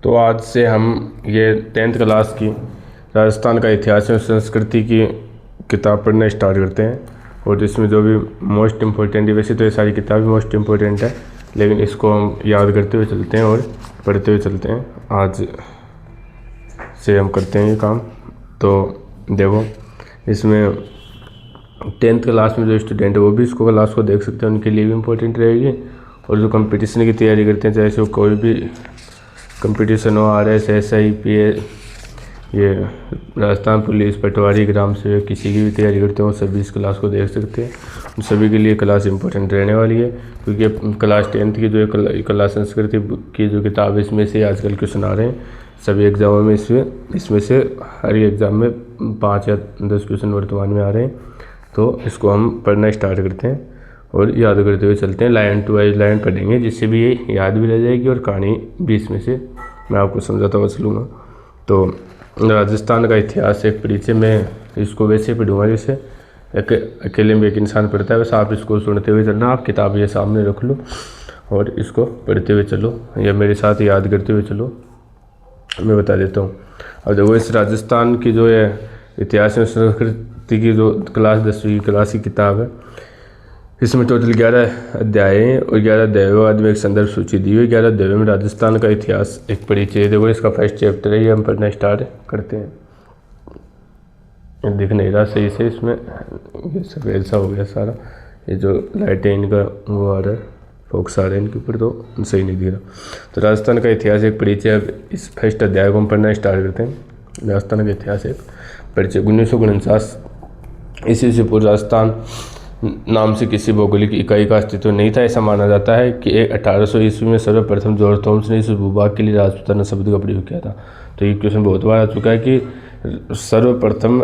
तो आज से हम ये 10th क्लास की राजस्थान का इतिहास और संस्कृति की किताब पढ़ना स्टार्ट करते हैं। और इसमें जो भी मोस्ट इम्पोर्टेंट है, वैसे तो ये सारी किताबें मोस्ट इम्पोर्टेंट है, लेकिन इसको हम याद करते हुए चलते हैं और पढ़ते हुए चलते हैं। आज से हम करते हैं ये काम। तो देखो, इसमें 10th क्लास में जो स्टूडेंट है वो भी इसको क्लास को देख सकते हैं, उनके लिए भी इम्पोर्टेंट रहेगी। और जो कंपटीशन की तैयारी करते हैं, चाहे से वो कोई भी कंपटीशन हो, RS SI PA, ये राजस्थान पुलिस, पटवारी, ग्राम सेवक, किसी की भी तैयारी करते हो, सभी इस क्लास को देख सकते हैं। उन सभी के लिए क्लास इंपॉर्टेंट रहने वाली है, क्योंकि क्लास 10th की जो कला संस्कृति की जो किताब है, इसमें से आजकल क्वेश्चन आ रहे हैं सभी एग्जामों में। इसमें से हर एग्ज़ाम में 5 या 10 क्वेश्चन वर्तमान में आ रहे हैं। तो इसको हम पढ़ना स्टार्ट करते हैं और याद करते हुए चलते हैं। लाइन टू वाइज लाइन पढ़ेंगे, जिससे भी ये याद भी रह जाएगी और कहानी भी इसमें से मैं आपको समझाता हुआ चलूँगा। तो राजस्थान का इतिहास एक परिचय, मैं इसको वैसे पढ़ूँगा जैसे अकेले में एक इंसान पढ़ता है, वैसे आप इसको सुनते हुए चलना। आप किताब ये सामने रख लो और इसको पढ़ते हुए चलो, या मेरे साथ याद करते हुए चलो। मैं बता देता हूँ। अब देखो, इस राजस्थान की जो है इतिहास और संस्कृति की जो क्लास 10वीं क्लास की किताब है, इसमें टोटल 11 अध्याय हैं और 11 अध्यायों बाद में एक संदर्भ सूची दी हुई है। 11 अध्यायों में राजस्थान का इतिहास एक परिचय। देखो, इसका फर्स्ट चैप्टर है, ये हम पढ़ना स्टार्ट करते हैं। दिख नहीं रहा सही से, इसमें ये सफ़ेद सा हो गया सारा, ये जो लाइटें इनका वो आ रहा है, फोकस आ रहा है इनके ऊपर, तो सही नहीं दिख रहा। तो राजस्थान का इतिहास एक परिचय। अब इस फर्स्ट अध्याय को हम पढ़ना स्टार्ट करते हैं। राजस्थान का इतिहास एक परिचय। 1949 ईस्वी से पूर्व राजस्थान नाम से किसी भौगोलिक इकाई का अस्तित्व नहीं था। ऐसा माना जाता है कि 1800 ईस्वी में सर्वप्रथम जॉर्ज थॉमस ने इस भूभाग के लिए राजपूताना शब्द का प्रयोग किया था। तो ये क्वेश्चन बहुत बार आ चुका है कि सर्वप्रथम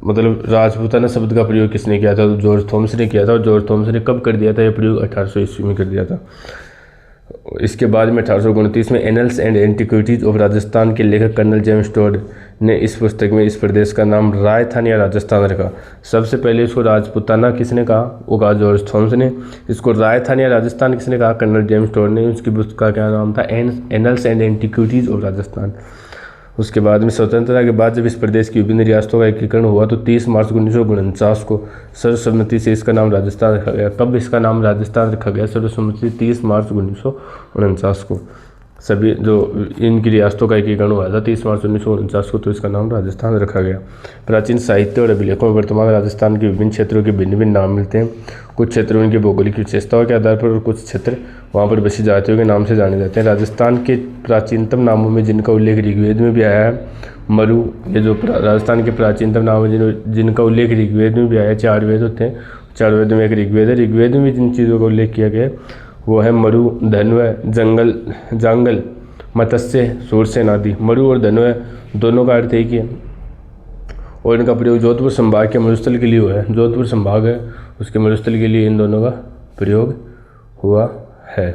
मतलब राजपूताना शब्द का प्रयोग किसने किया था? तो जॉर्ज थॉमस ने किया था। और जॉर्ज थॉमस ने कब कर दिया था ये प्रयोग? 1800 ईस्वी में कर दिया था। इसके बाद में 1829 में annuls and antiquities of Rajasthan के लेखक कर्नल जेम्स टोड ने इस पुस्तक में इस प्रदेश का नाम राजस्थान या राजस्थान रखा। सबसे पहले इसको राजपूताना किसने कहा? वो कहा जॉर्ज थॉमस ने। इसको राजस्थान या राजस्थान किसने कहा? कर्नल जेम्स टोड ने। उसकी पुस्तक का क्या नाम था? Annuls and antiquities of Rajasthan. उसके बाद में स्वतंत्रता के बाद जब इस प्रदेश की विभिन्न रियासतों का एकीकरण हुआ तो 30 मार्च 1949 को सर्वसम्मति से इसका नाम राजस्थान रखा गया। कब इसका नाम राजस्थान रखा गया? सर्वसम्मति 30 मार्च 1949 को। सभी जो इनकी रियासतों का एकीकरण हुआ था 30 मार्च 1949 को, तो इसका नाम राजस्थान रखा गया। प्राचीन साहित्य और अभिलेखों में वर्तमान राजस्थान के विभिन्न क्षेत्रों के भिन्न भिन्न नाम मिलते हैं। कुछ क्षेत्र उनकी भौगोलिक विशेषताओं के आधार पर और कुछ क्षेत्र वहाँ पर बसी जातियों के नाम से जाने जाते हैं। राजस्थान के प्राचीनतम नामों में जिनका उल्लेख ऋग्वेद में भी आया है, मरु, ये जो राजस्थान के प्राचीनतम नाम है जिनका उल्लेख ऋग्वेद में भी आया है। 4 वेद होते हैं, 4 वेद में एक ऋग्वेद है। ऋग्वेद में भी जिन चीज़ों का उल्लेख किया गया है वो है मरु, धनवय, जांगल, मत्स्य, सूरसेन आदि। मरु और धनवय दोनों का अर्थ एक ही है और इनका प्रयोग जोधपुर संभाग के मरुस्थल के लिए हुआ है। जोधपुर संभाग है, उसके मरुस्थल के लिए इन दोनों का प्रयोग हुआ है।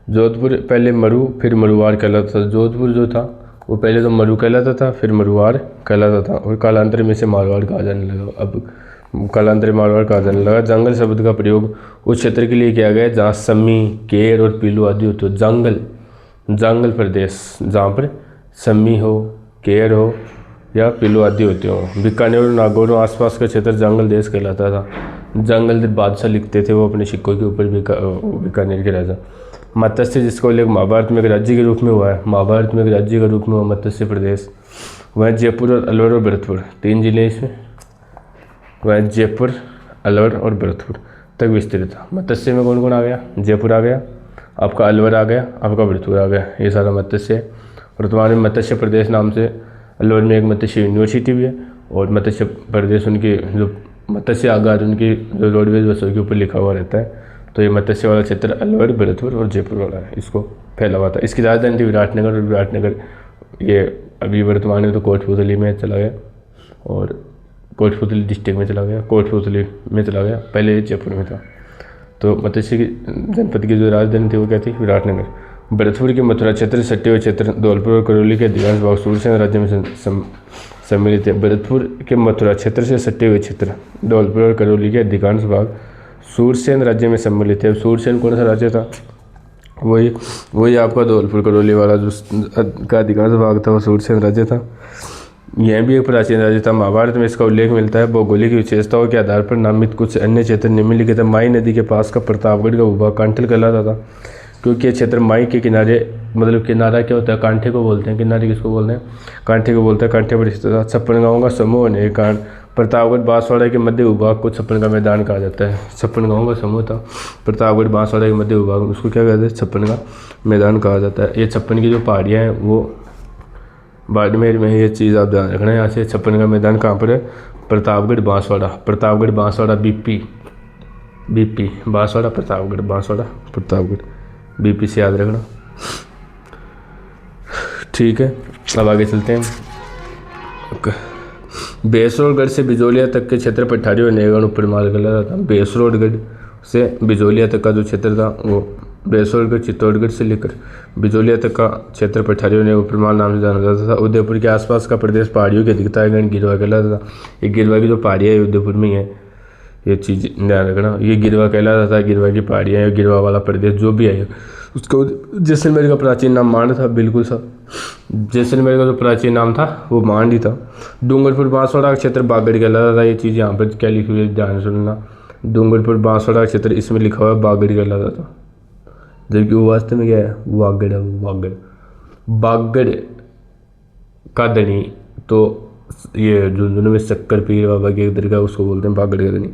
जोधपुर पहले मरु फिर मरुवार कहलाता था। जोधपुर जो था वो पहले तो मरु कहलाता था, फिर मरुवार कहलाता था और कालांतर में से मारवाड़ कहा जाने लगा। अब कालांतर मारवाड़ कहा जाने लगा। जंगल शब्द का प्रयोग उस क्षेत्र के लिए किया गया जहाँ सम्मी, केर और पीलू आदि होते हो। जंगल प्रदेश जहाँ पर सम्मी हो, केर हो या पीलू आदि होते हो। बीकानेर और नागौर आसपास का क्षेत्र जंगल देश कहलाता था। जंगल बादशाह लिखते थे वो अपने सिक्कों के ऊपर, बीकानेर के राजा। मत्स्य, जिसका उल्लेख महाभारत में एक राज्य के रूप में हुआ है, महाभारत में एक राज्य के रूप में हुआ मत्स्य प्रदेश, वह जयपुर और अलवर और भरतपुर 3 जिले इसमें, वह जयपुर, अलवर और भरतपुर तक विस्तृत था। मत्स्य में कौन कौन आ गया? जयपुर आ गया, आपका अलवर आ गया, आपका भरतपुर आ गया, ये सारा मत्स्य है। वर्तमान में मत्स्य प्रदेश नाम से अलवर में एक मत्स्य यूनिवर्सिटी भी है और मत्स्य प्रदेश उनकी जो मत्स्य आगार उनकी जो रोडवेज बसों के ऊपर लिखा हुआ रहता है। तो ये मत्स्य वाला क्षेत्र अलवर, भरतपुर और जयपुर वाला है, इसको फैला हुआ था। इसकी राजधानी थी विराटनगर और विराटनगर ये अभी वर्तमान में तो कोटपुतली में चला गया और कोटपुतली डिस्ट्रिक्ट में चला गया, कोटपुतली में चला गया, पहले जयपुर में था। तो मत्स्य की जनपद की जो राजधानी थी वो क्या थी? विराटनगर। भरतपुर के मथुरा क्षेत्र, सट्टे हुए क्षेत्र, धौलपुर और करौली के अधिकांश भाग सूरसेन राज्य में सम्मिलित है। भरतपुर के मथुरा क्षेत्र से सटे हुए क्षेत्र, धौलपुर और करौली के अधिकांश भाग सूरसेन राज्य में सम्मिलित है। सूरसेन कौन सा राज्य था? वही आपका धौलपुर करौली वाला जो का अधिकांश भाग था वो सूरसेन राज्य था। यह भी एक प्राचीन राज्य था। महाभारत में इसका उल्लेख मिलता है। भौगोलिक विशेषताओं के आधार पर नामित कुछ अन्य क्षेत्र निम्नलिखित है। माई नदी के पास का प्रतापगढ़ का भूभाग कांठल कहलाता था, क्योंकि ये क्षेत्र माई के किनारे, मतलब किनारा क्या होता है, कांठे को बोलते हैं। किनारे किसको बोलते हैं? कांठे को बोलते हैं। कांठे पर स्थित था। 56 गाँवों का समूह होने के कारण प्रतापगढ़ बांसवाड़ा के मध्य भूभाग को 56 का मैदान कहा जाता है। 56 गाँवों का समूह था। प्रतापगढ़ बांसवाड़ा के मध्य भूभाग, उसको क्या कहते हैं? 56 का मैदान कहा जाता है। ये 56 की जो पहाड़ियाँ हैं वो बाड़मेर में, ये चीज़ आप ध्यान रखना है। यहाँ से 56 का मैदान कहाँ पर है? प्रतापगढ़ बांसवाड़ा। प्रतापगढ़ बांसवाड़ा बीपी बांसवाड़ा प्रतापगढ़, बांसवाड़ा प्रतापगढ़, बीपी से याद रखना। ठीक है, अब आगे चलते हैं। बेसरोडगढ़ से बिजोलिया तक के क्षेत्र पर 18 और नेगण ऊपर मार्ग लगा था। बेसरोडगढ़ से बिजोलिया तक का जो क्षेत्र था वो बेसरोडगढ़ चित्तौड़गढ़ से लेकर बिजोलिया तक का क्षेत्र पठारियों ने उपरमाल नाम से जाना जाता था। उदयपुर के आसपास का प्रदेश पहाड़ियों की अधिकता है गिरवा कहलाता था। ये गिरवा की जो पहाड़ियाँ है उदयपुर में ही है, ये चीज़ ध्यान रखना। ये गिरवा कहलाता था। गिरवा की पहाड़ियाँ है, गिरवा वाला प्रदेश जो भी है उसको जैसलमेर का प्राचीन नाम मांड था। बिल्कुल सा जैसलमेर का जो प्राचीन नाम था वो मांड ही था। डूंगरपुर बांसवाड़ा का क्षेत्र बागड़ कहलाता था। ये चीज़ यहाँ पर क्या लिखी हुई है ध्यान सुनना। डूंगरपुर बांसवाड़ा का क्षेत्र इसमें लिखा हुआ है बागड़ कहलाता था, जबकि वो वास्तव में क्या है? वागड़ है। बागड़ का धनी तो ये झुंझुनू में शक्कर पीर बाबा की एक दरगाह, उसको बोलते हैं बागड़ का धनी।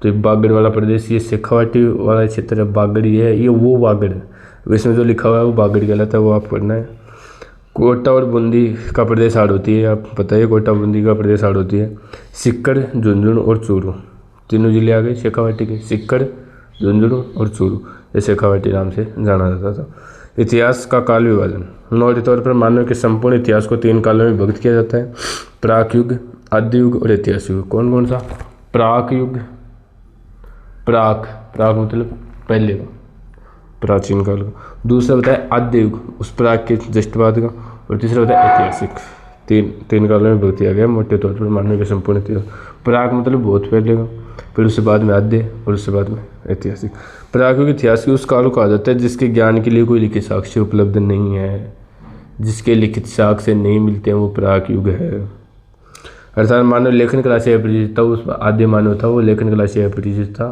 तो ये बागड़ वाला प्रदेश, ये शेखावाटी वाला क्षेत्र है, बागड़ ये वो बागड़ है। इसमें जो लिखा हुआ है वो बागड़ कहलाता है, वो आप पढ़ना है। कोटा और बूंदी का प्रदेश हाड़ होती है, आप पता है कोटा बूंदी का प्रदेश हाड़ होती है। सिक्कर, झुंझुनू और चूरू, तीनों जिले आ गए शेखावाटी के। सिक्कर, झुंझुनू और चूरू, ये शेखावाटी नाम से जाना जाता था। इतिहास का काल विभाजन। नौरे तौर पर मानव के संपूर्ण इतिहास को 3 कालों में विभक्त किया जाता है: प्राक युग, आद्य युग और इतिहास युग। कौन कौन सा? प्राक युग, प्राक मतलब पहले का, प्राचीन काल का। दूसरा बताया आद्य युग, उस प्राक के जस्ट बाद का। और तीसरा बताया ऐतिहासिक। तीन कालों में विभक्त किया गया मोटे तौर पर मानव के संपूर्ण इतिहास। प्राक मतलब बहुत पहले का, फिर उससे बाद में आद्य और उससे बाद में ऐतिहासिक। प्राकृतिक इतिहास की उस काल को कहा जाता है जिसके ज्ञान के लिए कोई लिखित साक्ष्य उपलब्ध नहीं है। जिसके लिखित साक्ष्य नहीं मिलते हैं वो प्राक युग है। अर्थात मानव लेखन कला से अपरिचित था। उस आद्य मानव था वो लेखन कला से अपरिचित था,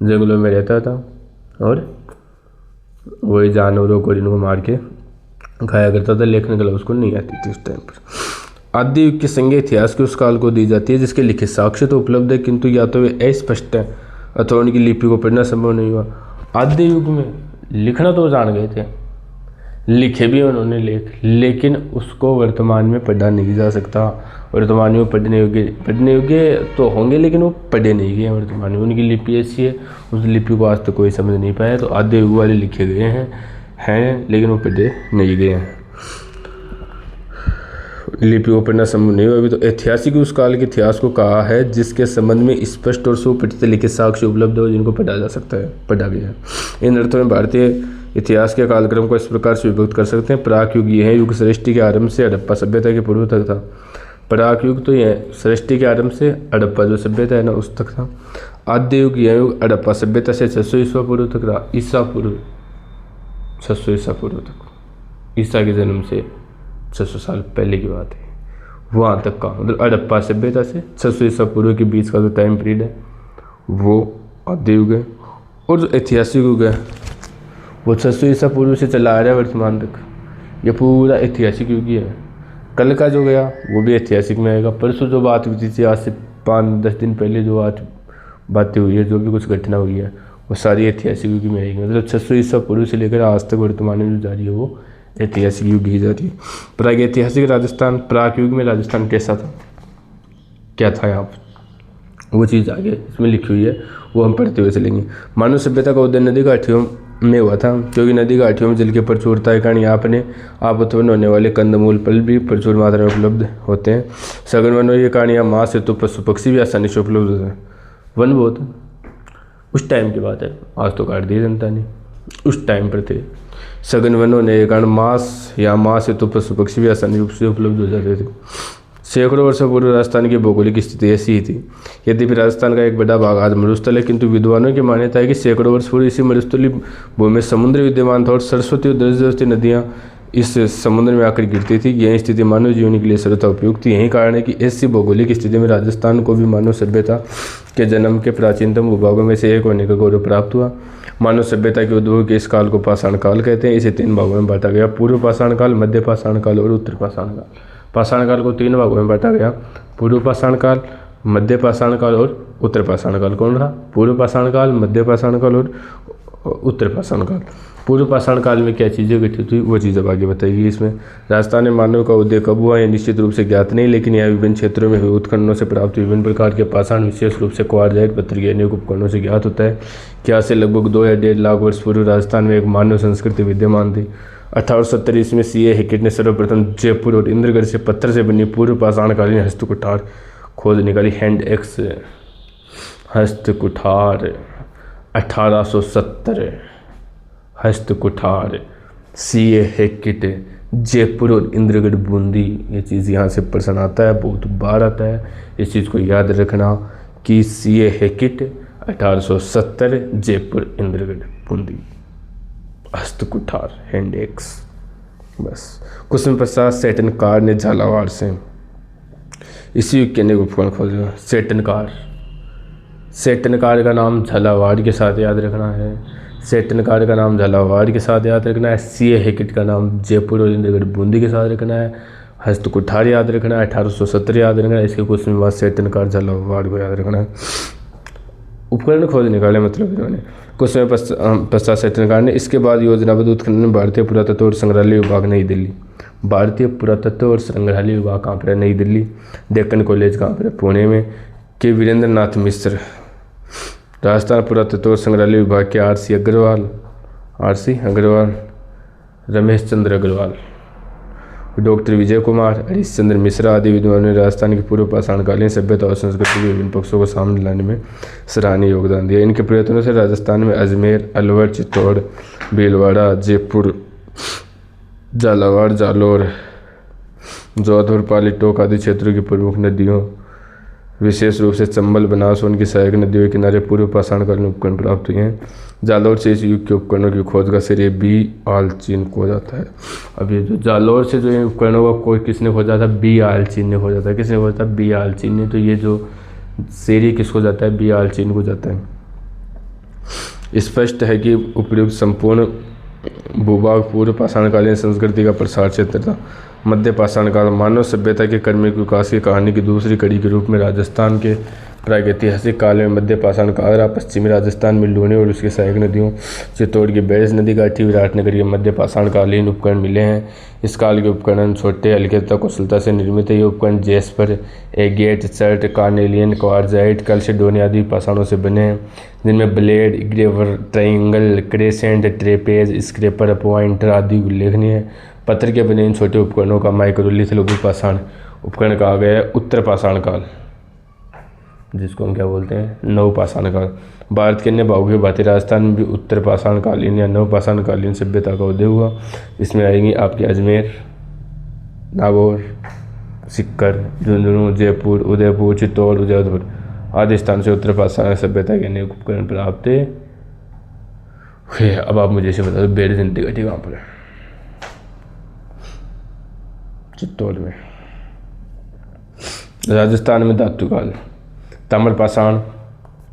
जंगलों में रहता था और वही जानवरों को इनको मार के खाया करता था। लेखन कला उसको नहीं आती थी उस टाइम पर। आद्य युग की संज्ञा इतिहास के उस काल को दी जाती है जिसके लिखित साक्ष्य तो उपलब्ध है, किंतु या तो वे अस्पष्ट है अथवा उनकी लिपि को पढ़ना संभव नहीं हुआ। आद्य युग में लिखना तो जान गए थे, लिखे भी उन्होंने लेख, लेकिन उसको वर्तमान में पढ़ा नहीं जा सकता। वर्तमान में पढ़ने योग्य तो होंगे लेकिन वो पढ़े नहीं गए वर्तमान में। उनकी लिपि ऐसी है, उस लिपि को आज तक कोई समझ नहीं पाया। तो आद्य युग वाले लिखे गए हैं लेकिन वो पढ़े नहीं गए हैं, लिपि को पढ़ना संभव नहीं हुआ। अभी तो ऐतिहासिक उस काल के इतिहास को कहा है जिसके संबंध में स्पष्ट और सुपठित लिखित साक्ष्य उपलब्ध हो जिनको पढ़ा जा सकता है, पढ़ा गया है। इन अर्थों में भारतीय इतिहास के कालक्रम को इस प्रकार से विभक्त कर सकते हैं। प्राक युग ये है, युग सृष्टि के आरंभ से हड़प्पा सभ्यता के पूर्व तक था। प्राक युग तो यह सृष्टि के आरंभ से हड़प्पा जो सभ्यता है ना उस तक था। आद्य युग यह युग हड़प्पा सभ्यता से 600 ईसा पूर्व तक रहा। ईसा पूर्व 600 ईसा पूर्व तक, ईसा के जन्म से 600 साल पहले की बात है, वहाँ तक का मतलब हड़प्पा सभ्यता से 600 ईसा पूर्व के बीच का जो टाइम पीरियड है वो आद्य युग है। और जो ऐतिहासिक युग है वो 600 ईसा पूर्व से चला आ रहा है वर्तमान तक, ये पूरा ऐतिहासिक युग ही है। कल का जो गया वो भी ऐतिहासिक में आएगा। परसों जो बात हुई थी आज से 5-10 दिन पहले जो बातें हुई है, जो भी कुछ घटना हुई है वो सारी ऐतिहासिक युग में आएगी। मतलब 600 ईसा पूर्व से लेकर आज तक वर्तमान में जो जारी है वो ऐतिहासिक युग ही जाती है। प्रागैतिहासिक राजस्थान, प्राक युग में राजस्थान कैसा था, क्या था यहाँ पर, वो चीज़ आगे इसमें लिखी हुई है, वो हम पढ़ते हुए चलेंगे। मानव सभ्यता का उदय नदी घाटियों में हुआ था, क्योंकि नदी घाटियों में जल की प्रचुरता के कारण यहाँ अपने आप उत्पन्न होने वाले कंदमूल फल भी प्रचुर मात्रा में उपलब्ध होते हैं। सघन वनों के कारण यहाँ मांस हेतु पशु पक्षी भी आसानी से उपलब्ध होते हैं। वन बहुत उस टाइम की बात है, आज तो काट दिए जनता ने, उस टाइम पर थे। सघन वन होने के कारण मांस हेतु पशु पक्षी भी आसानी रूप से उपलब्ध हो जाते थे। सैकड़ों वर्षों पूर्व राजस्थान की भौगोलिक स्थिति ऐसी ही थी। यद्यपि राजस्थान का एक बड़ा भाग आज मरुस्थल है, किंतु विद्वानों की मान्यता है कि सैकड़ों वर्ष पूर्व इसी मरुस्थलीय भूमि में समुद्र विद्यमान था और सरस्वती और द्रजवती नदियाँ इस समुद्र में आकर गिरती थी। यह स्थिति मानव जीवन के लिए सर्वथा उपयुक्त थी। यही कारण है कि ऐसी भौगोलिक स्थिति में राजस्थान को भी मानव सभ्यता के जन्म के प्राचीनतम भूभागों में से एक होने का गौरव प्राप्त हुआ। मानव सभ्यता के उद्भव के इस काल को पाषाण काल कहते हैं। इसे 3 भागों में बांटा गया: पूर्व पाषाण काल, मध्य पाषाण काल और उत्तर पाषाण काल। पाषाण काल को 3 भागों में बांटा गया: पूर्व पाषाण काल, मध्य पाषाण काल और उत्तर पाषाण काल। कौन रहा? पूर्व पाषाण काल, मध्य पाषाण काल और उत्तर पाषाण काल। पूर्व पाषाण काल में क्या चीज़ें घटित हुई वो चीज़ अब आगे बताएगी। इसमें राजस्थान में मानव का उदय कब हुआ यह निश्चित रूप से ज्ञात नहीं, लेकिन यह विभिन्न क्षेत्रों में हुए उत्खननों से प्राप्त विभिन्न प्रकार के पाषाण, विशेष रूप से क्वार्जाइट पत्थर के अनेक उपकरणों से ज्ञात होता है कि आज से लगभग 2 या 1.5 लाख वर्ष पूर्व राजस्थान में एक मानव संस्कृति विद्यमान थी। 1870 ईस्वी में C.A. हैकेट ने सर्वप्रथम जयपुर और इंद्रगढ़ से पत्थर से बनी पूर्व पाषाणकालीन हस्तकुठार खोज निकाली। हैंड एक्स हस्तकुठार 1870 हस्तकुठार C.A. हैकेट जयपुर और इंद्रगढ़ बूंदी। ये चीज़ यहाँ से प्रश्न आता है, बहुत बार आता है, इस चीज़ को याद रखना कि C.A. हैकेट 1870 जयपुर इंद्रगढ़ बूंदी हस्तकुठार हैंड एक्स। बस क्वेश्चन 50 सेटनकार ने झालावाड़ से इसी युग के अनेक उपकरण खोजे। सेटनकार का नाम झालावाड़ के साथ याद रखना है। सेटनकार का नाम झालावाड़ के साथ याद रखना है। C.A. हैकेट का नाम जयपुर और इंद्रगढ़ बूंदी के साथ रखना है। हस्तकुठार याद रखना है। 1870 याद रखना है। इसके क्वेश्चन में बाद सेटनकार झालावाड़ को याद रखना है। उपकरण खोज निकाले मतलब इन्होंने। क्वेश्चन 50 सेटनकार ने इसके बाद योजनाबद्ध उत्खनन भारतीय पुरातत्व और संग्रहालय विभाग नई दिल्ली। भारतीय पुरातत्व और संग्रहालय विभाग कहाँ पर है? नई दिल्ली। डेक्कन कॉलेज कहाँ पर है? पुणे में। के वीरेंद्र नाथ मिश्र। राजस्थान पुरातत्व और संग्रहालय विभाग के R.C. अग्रवाल, रमेश चंद्र अग्रवाल, डॉक्टर विजय कुमार, हरीश चंद्र मिश्रा आदि विद्वानों ने राजस्थान की पूर्व पाषाणकालीन सभ्यता और संस्कृति के विभिन्न पक्षों को सामने लाने में सराहनीय योगदान दिया। इनके प्रयत्नों से राजस्थान में अजमेर, अलवर, चित्तौड़, भीलवाड़ा, जयपुर, झालावाड़, जालोर, जोधपुर, पाली, टोंक आदि क्षेत्रों की प्रमुख नदियों, विशेष रूप से चंबल, बनास और उनकी सहायक नदियों के किनारे पूर्व पाषाणकालीन उपकरण प्राप्त हुए हैं। जालोर से इस युग के उपकरणों की खोज का श्रेय B. आलचीन को जाता है। अब ये जो जालोर से जो उपकरणों का कोई किसने खोजा था? B. आलचीन ने खोजा था। किसने खोजा था? B. आलचीन ने। तो ये जो श्रेय किसको जाता है? B. आलचीन को जाता है। स्पष्ट है कि उपयुक्त संपूर्ण भूभाग पूर्व पाषाणकालीन संस्कृति का प्रसार क्षेत्र था। मध्य पाषाण काल मानव सभ्यता के क्रमिक विकास की कहानी की दूसरी कड़ी के रूप में राजस्थान के प्रागैतिहासिक काल में मध्य पाषाण काल रहा। पश्चिमी राजस्थान में लूणी और उसकी सहायक नदियों, चित्तौड़ की बैरज नदी घाटी, विराटनगर के मध्य पाषाणकालीन उपकरण मिले हैं। इस काल के उपकरण छोटे, हल्के तथा कुशलता से निर्मित है। ये उपकरण jasper, agate, chert, carnelian, quartzite, chalcedony आदि पाषाणों से बने हैं, जिनमें blade, graver, triangle, crescent, trapeze, scraper, pointer आदि उल्लेखनीय है। पत्थर के बने इन छोटे उपकरणों का माइक्रोलिथ लघु पाषाण उपकरण कहा गया है उत्तर पाषाण काल, जिसको हम क्या बोलते हैं? नव पाषाण काल। भारत के अन्य भागों के भांति राजस्थान में भी उत्तर पाषाणकालीन या नव पाषाणकालीन सभ्यता का उदय हुआ। इसमें आएंगी आपके अजमेर, नागौर, सीकर, झुंझुनू, जयपुर, उदयपुर, चित्तौड़, जोधपुर आदि स्थान से उत्तर पाषाण सभ्यता के अनेक उपकरण प्राप्त हुए। अब आप मुझे इसे बता दो, बैरज नदी घाटी कहाँ पर है? चित्तौड़ में। राजस्थान में धातुकाल, ताम्रपाषाण,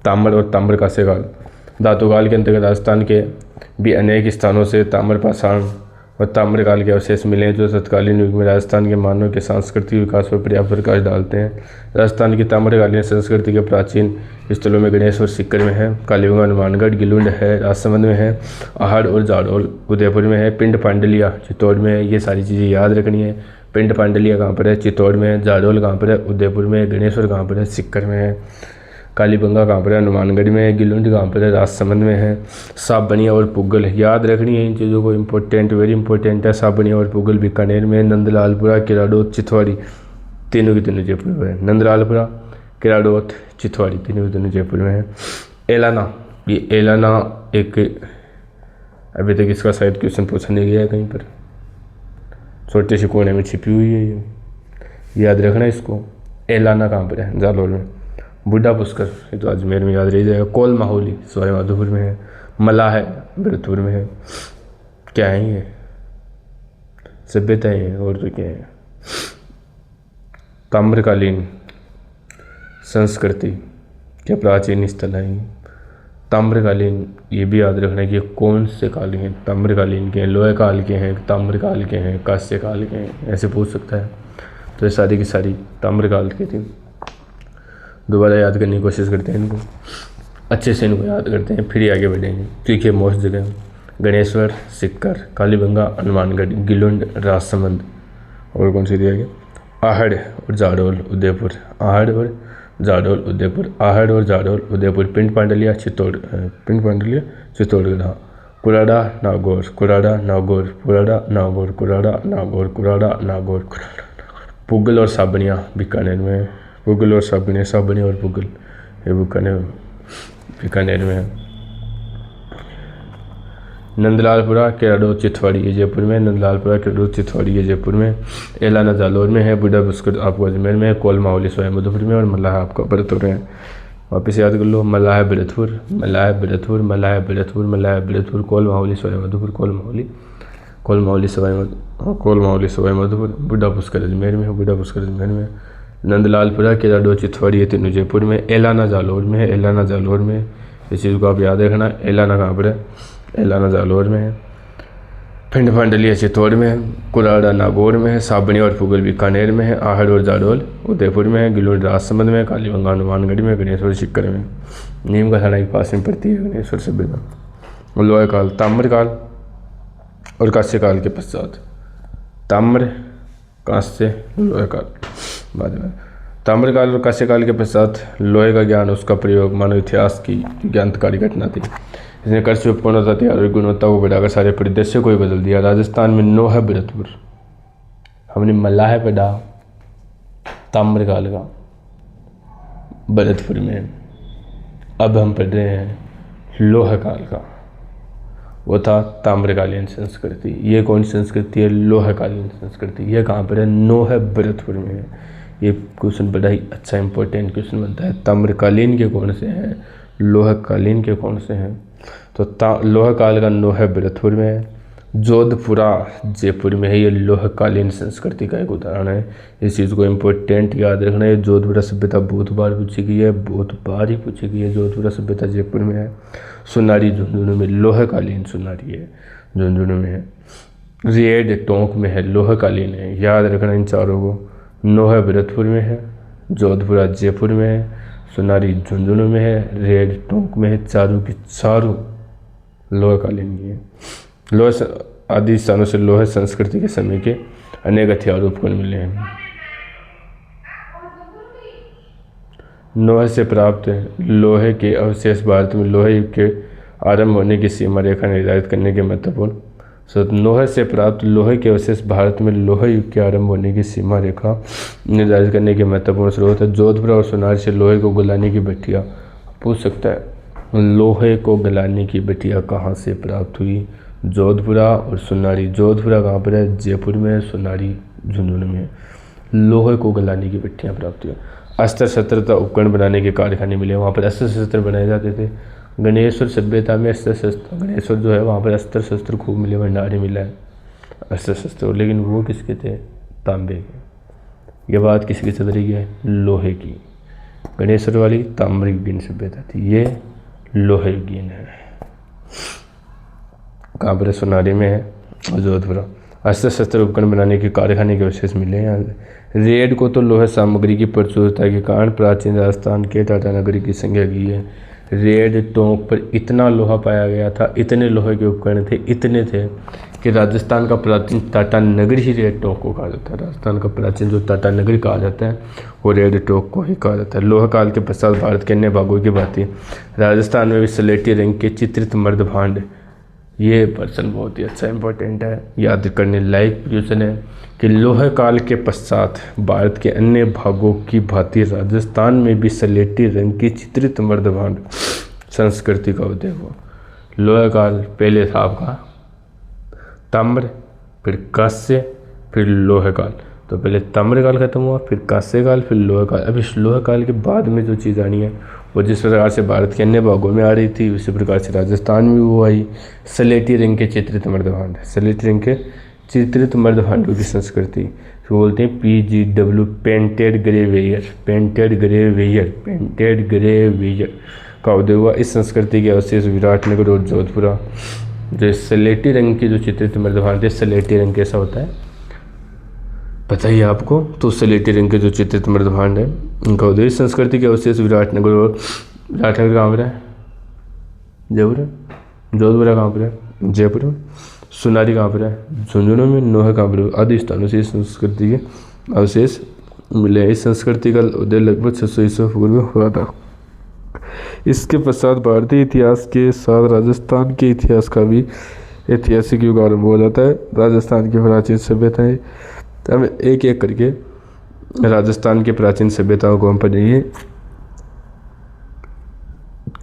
ताम्र और ताम्रकांस्य काल। धातुकाल के अंतर्गत राजस्थान के भी अनेक स्थानों से ताम्रपाषाण और ताम्रकाल के अवशेष मिले हैं, जो तत्कालीन युग में राजस्थान के मानव के सांस्कृतिक विकास पर पर्याप्त प्रकाश डालते हैं। राजस्थान की ताम्रकालीन संस्कृति के प्राचीन स्थलों में गणेश और सीकर में है, कालीबंगा, हनुमानगढ़, गिलुंड है, राजसमंद में है, आहड़ और जाडौल उदयपुर में है, पिंड पांडलिया चित्तौड़ में है। ये सारी चीज़ें याद रखनी है। पिंड पांडलिया कहाँ पर है? चित्तौड़ में है। जाडौल कहाँ पर है? उदयपुर में है। गणेश्वर कहाँ पर है? सीकर में है। कालीबंगा कहाँ पर है? हनुमानगढ़ में है। गिलुंड कहाँ पर है? राजसमंद में है। साबनिया और पुगल याद रखनी है इन चीज़ों को, इंपॉर्टेंट, वेरी इंपॉर्टेंट है। साबनिया और पुगल बीकानेर में है। नंदलालपुरा, किराडोत, चितवाड़ी तीनों की तीनों जयपुर में है। नंदलालपुरा, किराडोत, चितवाड़ी तीनों की तीनों जयपुर में है। एलाना, ये एलाना एक अभी तक इसका शायद क्वेश्चन पूछा नहीं गया है कहीं पर, छोटे से कोने में छिपी हुई है ये। याद रखना इसको। एलाना कहाँ पर है? जालौर में। बुढ़ा पुष्कर ये तो अजमेर में याद रह जाएगा। कोल माहौली सवाई माधोपुर में है। मला है भरतपुर में है। क्या है ये? सभ्यताएं हैं और तो क्या है। ताम्रकालीन संस्कृति क्या प्राचीन स्थल है। ताम्रकालीन ये भी याद रखना है कि कौन से काल के हैं। ताम्रकालीन के हैं, लोहे काल के हैं, ताम्रकाल के हैं, कांस्य काल के हैं, ऐसे पूछ सकता है। तो ये सारी की सारी ताम्रकाल की थी। दोबारा याद करने की कोशिश करते हैं इनको, अच्छे से इनको याद करते हैं, फिर आगे बढ़ेंगे। क्योंकि मोस्ट जगह गणेश्वर, सिक्कर, कालीबंगा, हनुमानगढ़, गिलुंड, राजसमंद और कौन सी दिया गया? आहड़ और जाडोल उदयपुर। आहड़ और जाडोल उदयपुर। आहड़ और जाडोल उदयपुर। पिंड पांडलिया चित्तौड़गढ़। कुराड़ा नागौर। कुराड़ा नागौर। कुराड़ा नागौर। कुराड़ा नागौर। कुराड़ा नागौर। पुगल और साबनिया बीकानेर में। पुगल और साबनिया, साबनिया और पुगल ये बीकानेर में है। नंदलालपुरा केराडो चिथवाड़ी ये जयपुर में। नंदलालपुरा केराडो चिथवाड़ी ये जयपुर में। एलाना जालौर में है। बुढ़ा पुष्कर आपको अजमेर में है। कोल माहौली सवाई माधोपुर में। और मल्लाह आपका भरतपुर में है। वापस याद कर लो। मल्लाह भरतपुर, मल्लाह भरतपुर, मल्लाह भरतपुर, मल्लाह भरतपुर, कोल माहौली सवाई माधोपुर, कोल माहौली सवाई माधोपुर। बुढ़ा पुष्कर अजमेर में है। बुढ़ा पुष्कर अजमेर में। नंदलालपुरा केराडो चिथवाड़ी ये तीनों जयपुर में। एलाना जालौर में है। एलाना जालौर में इस चीज़ को आप याद रखना। एलाना कहाँ पर है? एलाना जालौर में है। पिंड पांडलिया चित्तौड़ में है। कुराड़ा नागौर में है। साबनी और पुगल बीकानेर में है। आहड़ और जाडोल उदयपुर में है। गिलोड राजसमंद में। कालीबंगा हनुमानगढ़ में। गणेश्वर सिक्कर में। नीम का थाना के पास में पड़ती है गणेश्वर सभ्यता। लोहे काल, ताम्रकाल और कांस्य काल के पश्चात। ताम्र, कांस्य, लोहे काल बाद में। ताम्रकाल और कांस्य काल के पश्चात लोहे का ज्ञान, उसका प्रयोग मानव इतिहास की ज्ञानकारी घटना थी। इसने कृषि उपकरणों तैयार और गुणवत्ता को बढ़ाकर सारे परिदृश्य को ही बदल दिया। राजस्थान में नौ है भरतपुर। हमने मल्लाह पढ़ा ताम्रकाल का भरतपुर में। अब हम पढ़ रहे हैं लोह काल का, वो था ताम्रकालीन संस्कृति। ये कौन संस्कृति है? लोहकालीन संस्कृति। ये कहाँ पर है? नौ है भरतपुर में है। ये क्वेश्चन बड़ा ही अच्छा इंपॉर्टेंट क्वेश्चन बनता है। ताम्रकालीन के कौन से हैं, लोहकालीन के कौन से हैं? तो लोहकाल का नौ है भरतपुर में है। जोधपुरा जयपुर में है। ये लोहकालीन संस्कृति का एक उदाहरण है। इस चीज़ को इम्पोर्टेंट याद रखना है। जोधपुरा सभ्यता बहुत बार पूछी गई है, बहुत बार ही पूछी गई है। जोधपुरा सभ्यता जयपुर में है। सुनारी झुंझुनू में, लोहकालीन सुनारी है, झुंझुनू में है। रेड टोंक में है, लोहकालीन है। याद रखना इन चारों को। नौ है भरतपुर में है। जोधपुरा जयपुर में है। सुनारी झुंझुनू में है। रेड टोंक में है। चारों की चारों लोहकालीन की है। लोह आदि स्थानों से लोह संस्कृति के समय के अनेक हथियार उपकरण मिले हैं। लोहे से प्राप्त लोहे के अवशेष भारत में लोहे युग के आरंभ होने की सीमा रेखा निर्धारित करने के महत्वपूर्ण। लोहे से प्राप्त लोहे के अवशेष भारत में लोहे युग के आरंभ होने की सीमा रेखा निर्धारित करने के महत्वपूर्ण स्रोत है। जोधपुर और सोनारी से लोहे को गलाने की भट्टियाँ पूछ सकता है। लोहे को गलाने की भट्टियाँ कहाँ से प्राप्त हुई? जोधपुरा और सोनारी। जोधपुरा कहाँ पर है? जयपुर में। सोनारी झुंझुनू में। लोहे को गलाने की भट्टियाँ प्राप्त हुई। अस्त्र शस्त्र तथा उपकरण बनाने के कारखाने मिले, वहाँ पर अस्त्र शस्त्र बनाए जाते थे। गणेश्वर सभ्यता में अस्त्र शस्त्र, गणेश्वर जो है वहाँ पर अस्त्र शस्त्र खूब मिले, भंडार ही मिला है अस्त्र शस्त्र। लेकिन वो किसके थे? तांबे के। ये बात किसकी चल रही है? लोहे की। गणेश्वर वाली ताम्रयुगीन सभ्यता थी, ये लोहयुगीन है। कहाँ पर? सोनारी में है और जोधपुरा। अस्त्र शस्त्र उपकरण बनाने के कारखाने के अवशेष मिले हैं यहाँ से। रेड को तो लोहे सामग्री की प्रचुरता के कारण प्राचीन राजस्थान के टाटा नगरी की संज्ञा की है। रेड टोंक पर इतना लोहा पाया गया था, इतने लोहे के उपकरण थे, इतने थे कि राजस्थान का प्राचीन टाटा नगरी ही रेड टोंक को कहा जाता है। राजस्थान का प्राचीन जो टाटा नगरी कहा जाता है वो रेड टोंक को ही कहा जाता है। लोह काल के पश्चात भारत के अन्य भागों की भांति राजस्थान में भी स्लेटी रंग के चित्रित मर्द भांड, ये पर्सन बहुत ही अच्छा इंपॉर्टेंट है, याद करने लायक क्वेश्चन है कि लोह काल के पश्चात भारत के अन्य भागों की भांति राजस्थान में भी स्लेटी रंग की चित्रित मर्द भांड संस्कृति का उदय हुआ। लोह काल पहले था आपका ताम्र, फिर कांस्य, फिर लोह काल। तो पहले ताम्रकाल खत्म हुआ, फिर कांस्य काल, फिर लोहा काल। अब इस लोहा काल के बाद में जो चीज़ आनी है वो जिस प्रकार से भारत के अन्य भागों में आ रही थी उसी प्रकार से राजस्थान में वो आई। सलेटी रंग के चित्रित मर्दभांड, सलेटी रंग के चित्रित मर्दभांडों की संस्कृति बोलते हैं PGW, painted grey ware, painted grey ware, painted grey ware का उदय हुआ। इस संस्कृति के अवशेष विराटनगर और जोधपुरा। जो सलेटी रंग के जो चित्रित मर्दभांड थे, सलेटी रंग कैसा होता है पता ही आपको, तो सलेटी रंग के जो चित्रित मर्दभांड है उनका उदय। इस संस्कृति के अवशेष विराटनगर और विराटनगर कहाँ पर है, जयपुर, जोधपुरा कहाँ पर है, जयपुर में, सुनारी कहाँ पर है, झुंझुनू में, नोहा कहाँ पर है, आदि स्थानों से इस संस्कृति के अवशेष मिले। इस संस्कृति का उदय लगभग 600 ईस्वी पूर्व में हुआ था। इसके पश्चात भारतीय इतिहास के साथ राजस्थान के इतिहास का भी ऐतिहासिक युग आरंभ हो जाता है। राजस्थान की प्राचीन सभ्यताएं, हम एक एक करके राजस्थान की प्राचीन सभ्यताओं को हम पढ़ेंगे।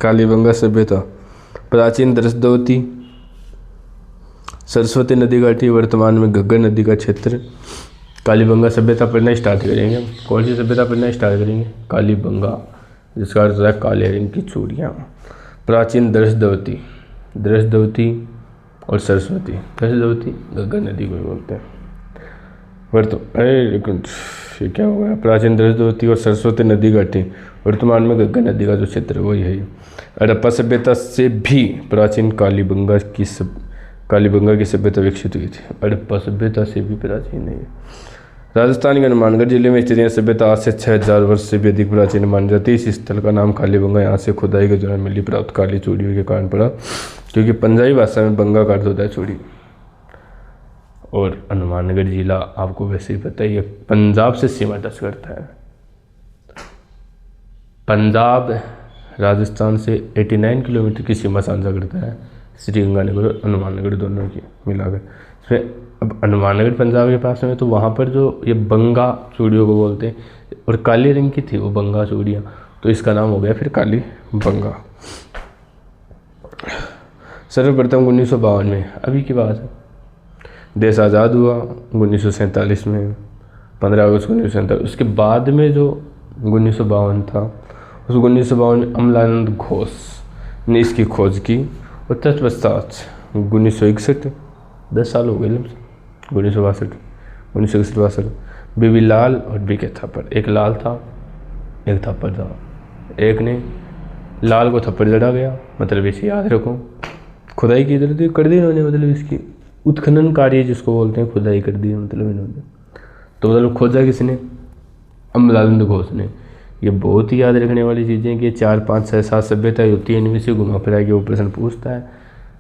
कालीबंगा सभ्यता, प्राचीन दृष्टवती, सरस्वती नदी घाटी, वर्तमान में घग्गर नदी का क्षेत्र। कालीबंगा सभ्यता पढ़ना स्टार्ट करेंगे। कौन सी सभ्यता पढ़ना स्टार्ट करेंगे, कालीबंगा, जिसका अर्थ है काले रंग की चूड़ियाँ। प्राचीन दृष्टवती, दृष्टवती और सरस्वती, दृष्टवती घग्गर नदी को बोलते हैं। ये क्या हो गया, प्राचीन दृष्टवती और सरस्वती नदी घाटी, वर्तमान में घग्गर नदी का जो क्षेत्र वही है। हड़प्पा सभ्यता से भी प्राचीन कालीबंगा की सभ्यता विकसित हुई थी। हड़प्पा सभ्यता से भी प्राचीन है। राजस्थान के हनुमानगढ़ जिले में स्थित यह सभ्यता आज से 6000 वर्ष से भी अधिक प्राचीन मानी जाती है। इस स्थल का नाम कालीबंगा यहाँ से खुदाई के दौरान मिली प्राप्त काली चूड़ियों के कारण पड़ा, क्योंकि पंजाबी भाषा में बंगा का अर्थ होता है चूड़ी। और हनुमानगढ़ जिला आपको वैसे ही पता ही है, पंजाब से सीमा टच करता है। पंजाब राजस्थान से 89 किलोमीटर की सीमा साझा करता है, श्रीगंगानगर और हनुमानगढ़ दोनों की मिलाकर। इसमें अब हनुमानगढ़ पंजाब के पास में, तो वहाँ पर जो ये बंगा चूड़ियों को बोलते हैं, और काले रंग की थी वो बंगा चूड़ियाँ, तो इसका नाम हो गया फिर काली बंगा। सर्वप्रथम 1952 में, अभी की बात है, देश आज़ाद हुआ 1947 में, 15 अगस्त 1947। उसके बाद में जो 1952 था, उस 1952 में अमलानंद घोष ने इसकी खोज की। और तत्पश्चात 1961, 10 साल हो गए, 1962 बीबी लाल और बीके थप्पड़, एक लाल था एक थप्पड़ था। एक ने लाल को थप्पड़ जड़ा गया, मतलब इसे याद रखो, खुदाई की इधर कर दी इन्होंने, मतलब इसकी उत्खनन कार्य जिसको बोलते हैं, खुदाई कर दी मतलब इन्होंने। तो मतलब खोजा किसने, अमलानंद घोष ने। ये बहुत ही याद रखने वाली चीज़ें कि 4, 5, 6, 7 सभ्यताएं होती है, इनमें से घुमा फिरा के वो प्रश्न पूछता है।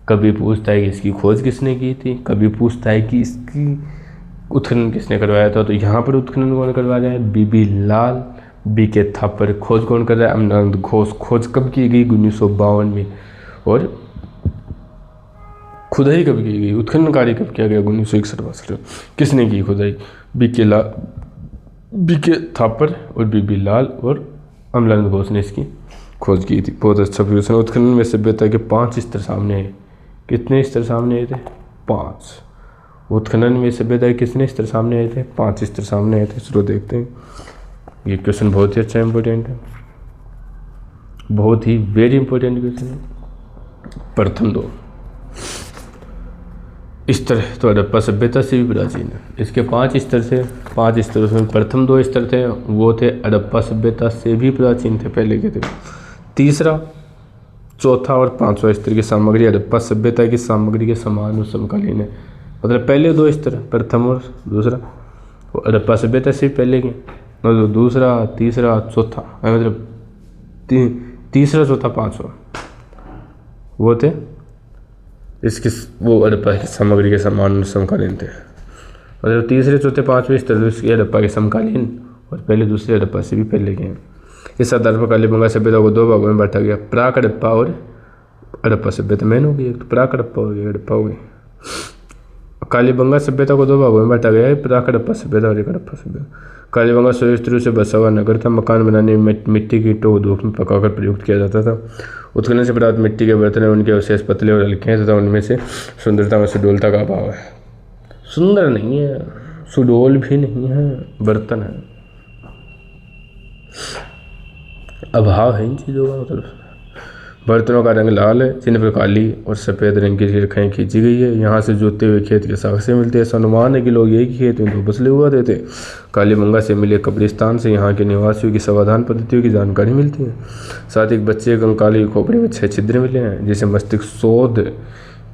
कभी पूछता है कि इसकी खोज किसने की थी, कभी पूछता है कि इसकी उत्खनन किसने करवाया था। तो यहाँ पर उत्खनन कौन करवा रहा है, बीबी लाल, बीके थप्पड़। खोज कौन कर रहा है, अमलानंद घोष। खोज कब की गई, 1952 में। और खुदाई कब की गई, उत्खनन कार्य कब किया गया, 1961। किसने की खुदाई, बीके थप्पड़ और बीबी लाल और अमलानंद घोष ने इसकी खोज की थी। बहुत अच्छा प्रश्न। उत्खनन में सभ्यता के 5 स्तर सामने आए। कितने स्तर सामने आए थे, 5। उत्खनन में सभ्यता के कितने स्तर सामने आए थे, 5 स्तर सामने आए थे। चलो देखते हैं, ये क्वेश्चन बहुत ही अच्छा इंपॉर्टेंट है, बहुत ही वेरी इंपॉर्टेंट क्वेश्चन है। प्रथम 2 स्तर तो हड़प्पा सभ्यता से भी प्राचीन है। इसके 5 स्तर थे, 5 स्तरों में प्रथम 2 स्तर थे वो थे हड़प्पा सभ्यता से भी प्राचीन थे, पहले के थे। तीसरा, चौथा और 5वां स्तर की सामग्री हड़प्पा सभ्यता की सामग्री के समान और समकालीन है। मतलब पहले 2 स्तर, प्रथम और दूसरा, वो हड़प्पा सभ्यता से पहले के, मतलब दूसरा, तीसरा, चौथा, मतलब तीसरा, चौथा, 5वां वो थे इसकी, वो हड़प्पा की सामग्री के समान समकालीन थे। मतलब तीसरे, चौथे, 5वें स्तर इसकी हड़प्पा के समकालीन और पहले दूसरे हड़प्पा से भी पहले के हैं। इस आधार पर कालीबंगा सभ्यता को 2 भागों में बांटा गया, प्राक हड़प्पा और हड़प्पा सभ्यता। मेन हो गई, एक तो प्राक हड़प्पा हो गई, हड़प्पा हो गई। कालीबंगा सभ्यता को 2 भागों में बांटा गया है, प्राक हड़प्पा सभ्यता और एक हड़प्पा सभ्यता। कालीबंगा स्त्रियों से बसा हुआ नगर था। मकान बनाने में मिट्टी की ईंटों को धूप में पकाकर प्रयुक्त किया जाता था। उत्खनन से प्राप्त मिट्टी के बर्तन उनके अवशेष पतले और हल्के हैं तथा उनमें से सुंदरता में सुडौलता का अभाव है। सुंदर नहीं है, सुडोल भी नहीं है, बर्तन है। अभाव है इन चीज़ों का, मतलब बर्तनों का रंग लाल है जिन पर काली और सफ़ेद रंग की रेखाएं खींची गई है। यहाँ से जोते हुए खेत के साक्ष्य मिलते हैं। अनुमान है कि लोग एक ही खेत में 2 फसलें उगाते थे। कालीबंगा से मिले कब्रिस्तान से यहाँ के निवासियों की समाधान पद्धतियों की जानकारी मिलती है। साथ ही एक बच्चे कंकाली की खोपड़ी में 6 छिद्र मिले हैं जिसे मस्तिष्क शोध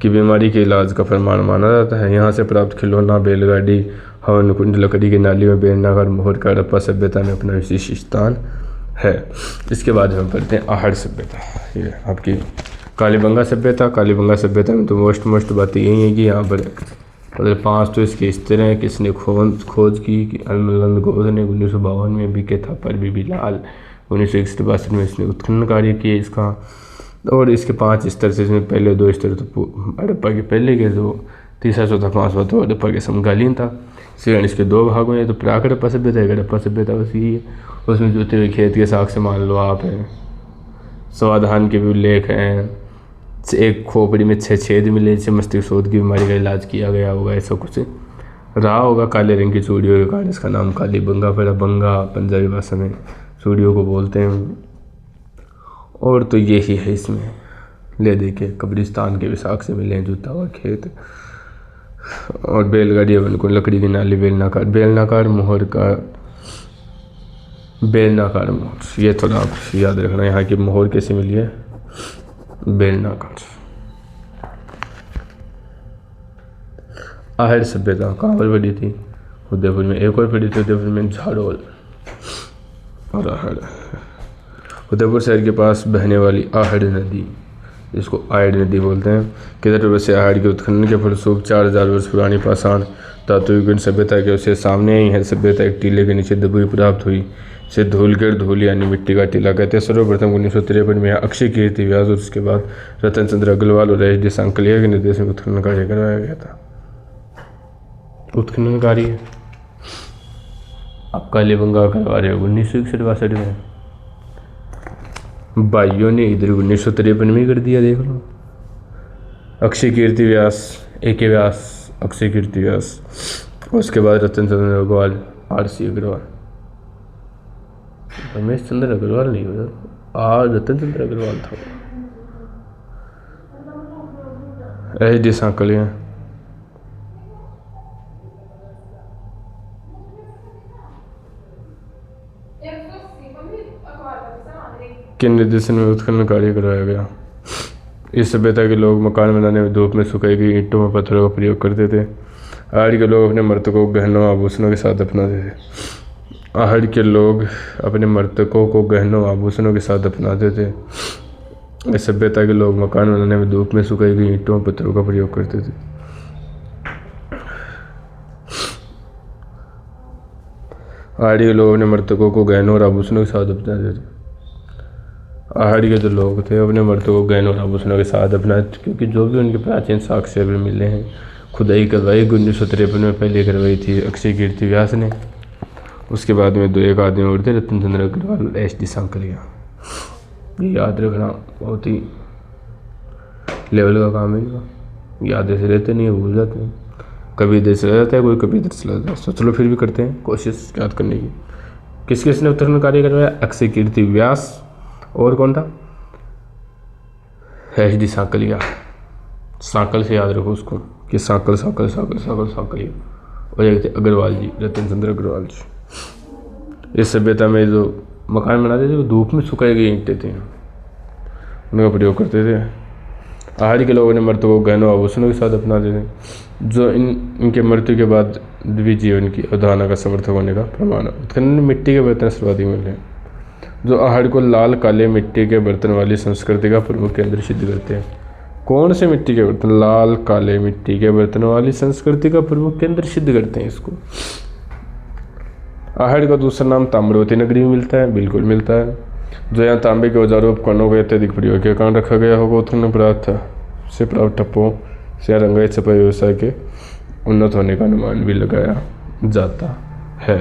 की बीमारी के इलाज का प्रमाण माना जाता है। यहाँ से प्राप्त खिलौना, बैलगाड़ी, हवन कुंड, लकड़ी की नाली में बेलनाकार मोहर का हड़प्पा सभ्यता में अपना विशेष स्थान है। इसके बाद हम पढ़ते हैं आहड़ सभ्यता। ये आपकी कालीबंगा सभ्यता। कालीबंगा सभ्यता में तो मोस्ट बात यही है कि यहाँ पर मतलब 5 तो इसके इस तरह किसने खोज की कि अलमलंद गोद ने 1952 में, बीके थापर, बीबी लाल 1962 में इसने उत्खनन कार्य किए इसका। और इसके 5 स्तर से इसमें पहले 2 स्तर तो हड़प्पा के पहले के, जो तीसरा चौथा 5वां तो हड़प्पा के समकालीन था। श्रेणी इसके 2 भागों में, तो प्राक हड़प्पा सभ्यता है, हड़प्पा सभ्यता बस यही है। उसमें जोते हुए खेत के साक्ष्य मान लो आप हैं, समाधान के भी उल्लेख हैं, एक खोपड़ी में 6 छेद मिले जिससे मस्तिष्क शोध की बीमारी का इलाज किया गया होगा, ऐसा कुछ रहा होगा। काले रंग की चूड़ियों के कारण इसका नाम कालीबंगा पड़ा। बंगा पंजाबी भाषा में चूड़ियों को बोलते हैं। और तो यही है इसमें, ले देखिए कब्रिस्तान के भी साक्ष्य मिले हैं, जोता हुआ खेत और बैलगाड़ी, उनको लकड़ी की नाली, बेलनाकार मोहर का, बेलनाकार मोहर, ये थोड़ा आप याद रखना। यहाँ की मोहर कैसे मिली है, बेलनाकार। आहड़ सभ्यता कहाँ पर पड़ी थी, उदयपुर में। एक और पड़ी थी उदयपुर में, झाड़ोल और आहड़। उदयपुर शहर के पास बहने वाली आहड़ नदी, इसको आयड नदी बोलते हैं, के तट से आहड़ के उत्खनन के फलस्वरूप 4000 वर्ष पुरानी पाषाण धातुयुगीन सभ्यता के उससे सामने आई है। सभ्यता एक टीले के नीचे दबी प्राप्त हुई, से धूल यानी मिट्टी का टीला कहते हैं। सर्वप्रथम 1953 में अक्षय कीर्ति व्यास और उसके बाद रतन चंद्र अग्रवाल और एच डी सांकलिया के निर्देश में उत्खनन कार्य करवाया गया था। उत्खनन कार्य आप कालीबंगा करवा रहे हो 1961-62 में, भाइयों ने इधर 1953 में कर दिया, देख लो। अक्षय कीर्ति व्यास, AK व्यास, अक्षय कीर्ति व्यास, उसके बाद रतन चंद्र अग्रवाल, RC अग्रवाल, रमेश चंद्र अग्रवाल नहीं हुआ, रतन चंद्र अग्रवाल था। HD सांकलिया, के निर्देशन में उत्खनन कार्य करवाया गया। इस सभ्यता के लोग मकान बनाने में धूप में सुखाई गई ईंटों में पत्थरों का प्रयोग करते थे। आहड़ के लोग अपने मृतकों को गहनों आभूषणों के साथ दफनाते थे। आहड़ के लोग अपने मृतकों को गहनों आभूषणों के साथ दफनाते थे। इस सभ्यता के लोग मकान बनाने में धूप में सुखाई गई ईंटों और पत्थरों का प्रयोग करते थे। आहड़ के लोग अपने मृतकों को गहनों और आभूषणों के साथ दफनाते थे। आहड़ के जो लोग थे अपने मृतकों को गहनों और आभूषणों के साथ दफनाते, क्योंकि जो भी उनके प्राचीन साक्ष्य भी मिले हैं, खुदाई करवाई 1953 में पहले करवाई थी अक्षय कीर्ति व्यास ने। उसके बाद में 2 एक आदमी और थे, रतन चंद्र अग्रवाल, HD सांकलिया। ये याद रखना बहुत ही लेवल का काम है इनका, याद ऐसे रहते नहीं है, भूल जाते हैं। कभी इधर चला जाता है कोई, कभी इधर चला जाता है। तो चलो फिर भी करते हैं कोशिश याद करने की। किस किसने उत्खनन कार्य करवाया, अक्षय कीर्ति व्यास और कौन था, HD सांकलिया। सांकल से याद रखो उसको कि सांकलिया। और एक थे अग्रवाल जी, रतन चंद्र अग्रवाल जी। इस सभ्यता में जो मकान बनाते थे वो धूप में सुखाई गई ईंटें थी, उनका प्रयोग करते थे। आहड़ के लोगों ने मृतकों को गहनों आभूषणों के साथ अपनाते थे, जो इनके मृत्यु के बाद द्विजीवन जीवन की अवधारणा का समर्थक होने का प्रमाण है। उत्खनन में मिट्टी के बर्तन सर्वाधिक मिले हैं, जो आहड़ को लाल काले मिट्टी के बर्तन वाली संस्कृति का प्रमुख केंद्र सिद्ध करते हैं। कौन से मिट्टी के बर्तन, लाल काले मिट्टी के बर्तन वाली संस्कृति का प्रमुख केंद्र सिद्ध करते हैं इसको। आहड़ का दूसरा नाम ताम्रवती नगरी में मिलता है, बिल्कुल मिलता है, जो यहाँ तांबे के औजारों उपकरणों के अत्यधिक प्रयोग के कारण रखा गया होगा। उत्खनन से प्राप्त ठप्पों से रंगाई छपाई व्यवसाय के उन्नत होने का अनुमान भी लगाया जाता है।